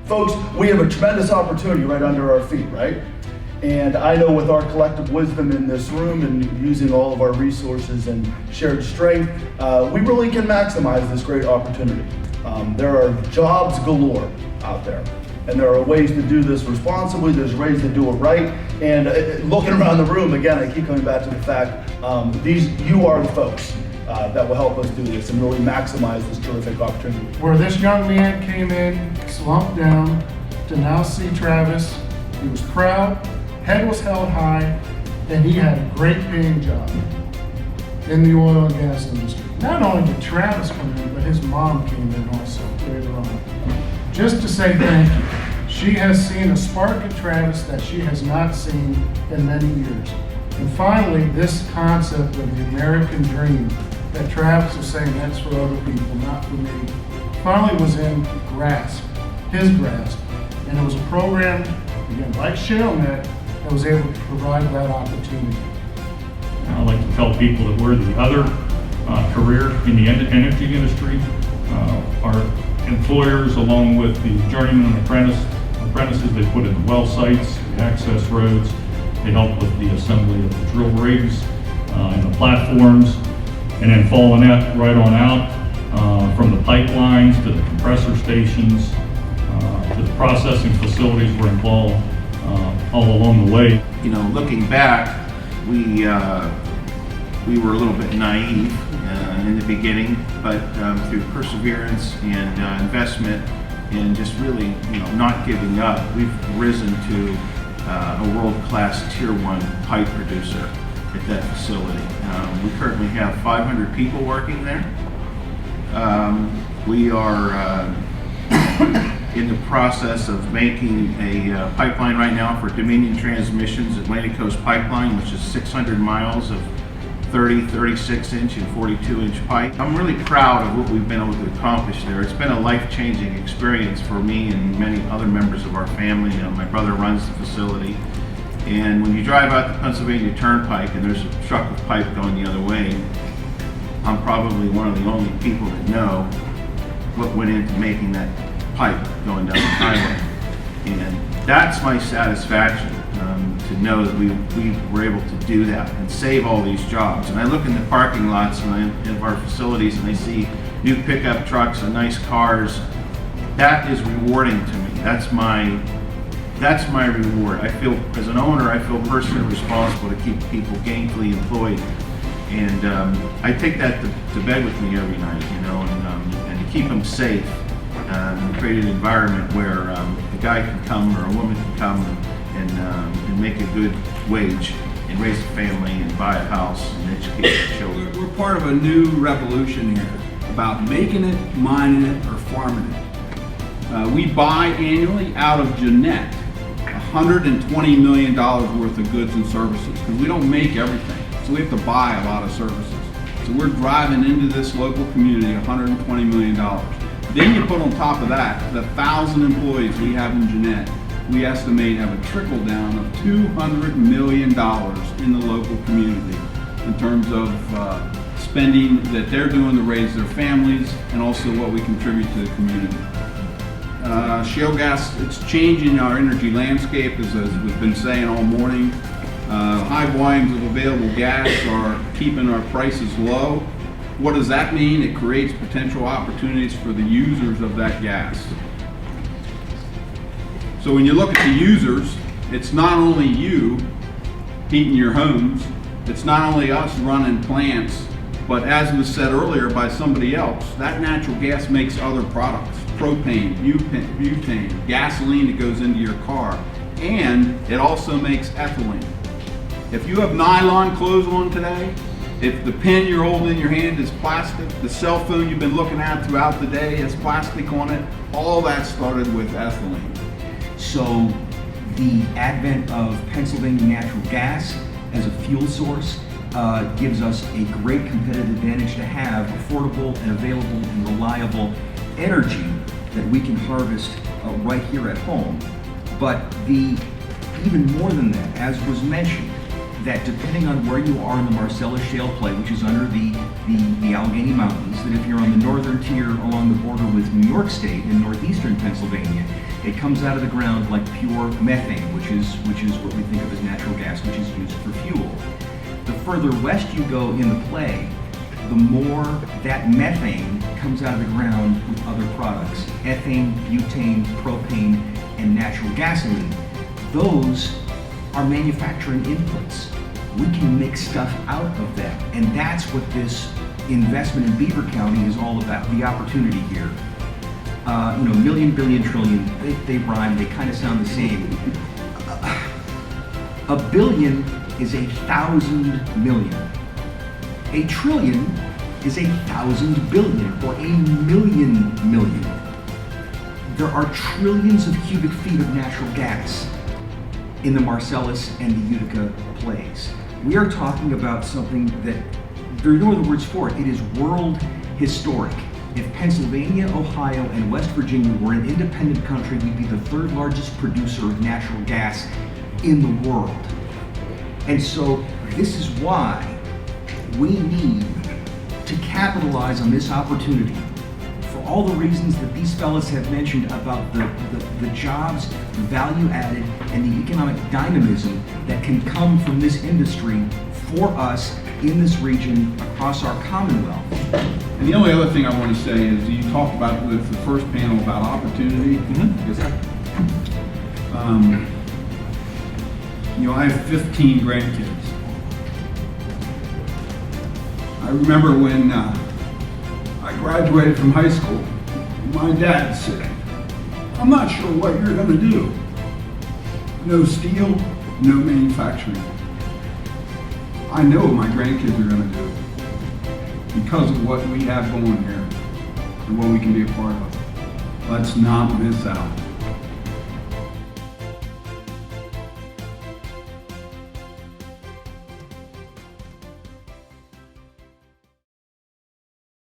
Folks, we have a tremendous opportunity right under our feet, right? And I know with our collective wisdom in this room and using all of our resources and shared strength, we really can maximize this great opportunity. There are jobs galore out there, and there are ways to do this responsibly, there's ways to do it right, and looking around the room, again, I keep coming back to the fact, you are the folks that will help us do this and really maximize this terrific opportunity. Where this young man came in, slumped down, to now see Travis, he was proud, head was held high, and he had a great paying job in the oil and gas industry. Not only did Travis come in, but his mom came in also later on. Just to say thank you. She has seen a spark in Travis that she has not seen in many years. And finally, this concept of the American dream that Travis is saying that's for other people, not for me, finally was in his grasp. And it was a program, again, like Shale Met, that was able to provide that opportunity. I like to tell people that we're the other career in the energy industry. Our employers, along with the journeyman and apprentices, they put in the well sites, the access roads, they help with the assembly of the drill rigs and the platforms, and then following that right on out from the pipelines to the compressor stations to the processing facilities were involved all along the way. You know, looking back, we were a little bit naive in the beginning, but through perseverance and investment and just really, not giving up, we've risen to a world-class Tier 1 pipe producer at that facility. We currently have 500 people working there. We are in the process of making a pipeline right now for Dominion Transmission's Atlantic Coast Pipeline, which is 600 miles of 30, 36 inch and 42 inch pipe. I'm really proud of what we've been able to accomplish there. It's been a life-changing experience for me and many other members of our family. My brother runs the facility. And when you drive out the Pennsylvania Turnpike and there's a truck of pipe going the other way, I'm probably one of the only people that know what went into making that pipe going down the highway. And that's my satisfaction, to know that we were able to do that and save all these jobs. And I look in the parking lots of our facilities and I see new pickup trucks and nice cars. That is rewarding to me. That's my reward. I feel, as an owner, I feel personally responsible to keep people gainfully employed. And I take that to bed with me every night, and to keep them safe. And create an environment where a guy can come or a woman can come and make a good wage and raise a family and buy a house and educate their children. We're part of a new revolution here about making it, mining it, or farming it. We buy annually out of Jeanette $120 million worth of goods and services because we don't make everything. So we have to buy a lot of services. So we're driving into this local community $120 million. Then you put on top of that the 1,000 employees we have in Jeanette. We estimate have a trickle down of $200 million in the local community in terms of spending that they're doing to raise their families and also what we contribute to the community. Shale gas, it's changing our energy landscape, as we've been saying all morning. High volumes of available gas are keeping our prices low. What does that mean? It creates potential opportunities for the users of that gas. So when you look at the users, it's not only you heating your homes, it's not only us running plants, but as was said earlier by somebody else, that natural gas makes other products, propane, butane, gasoline that goes into your car, and it also makes ethylene. If you have nylon clothes on today, if the pen you're holding in your hand is plastic, the cell phone you've been looking at throughout the day has plastic on it, all that started with ethylene. So the advent of Pennsylvania natural gas as a fuel source gives us a great competitive advantage to have affordable and available and reliable energy that we can harvest right here at home. But even more than that, as was mentioned, that depending on where you are in the Marcellus shale play, which is under the the Allegheny Mountains, that if you're on the northern tier along the border with New York State in northeastern Pennsylvania, it comes out of the ground like pure methane, which is what we think of as natural gas, which is used for fuel. The further west you go in the play, the more that methane comes out of the ground with other products, ethane, butane, propane, and natural gasoline. Those are manufacturing inputs. We can make stuff out of that, and that's what this investment in Beaver County is all about, the opportunity here. Million, billion, trillion, they rhyme, they kind of sound the same. A billion is 1,000 million. A trillion is 1,000 billion, or a million million. There are trillions of cubic feet of natural gas in the Marcellus and the Utica plays. We are talking about something that, there are no other words for it, it is world historic. If Pennsylvania, Ohio, and West Virginia were an independent country, we'd be the third largest producer of natural gas in the world. And so this is why we need to capitalize on this opportunity for all the reasons that these fellas have mentioned about the jobs, the value added, and the economic dynamism that can come from this industry for us in this region across our Commonwealth. And the only other thing I want to say is you talked about with the first panel about opportunity. Yes, sir. I have 15 grandkids. I remember when I graduated from high school, my dad said, "I'm not sure what you're going to do. No steel, no manufacturing. I know what my grandkids are going to do because of what we have going here and what we can be a part of. Let's not miss out."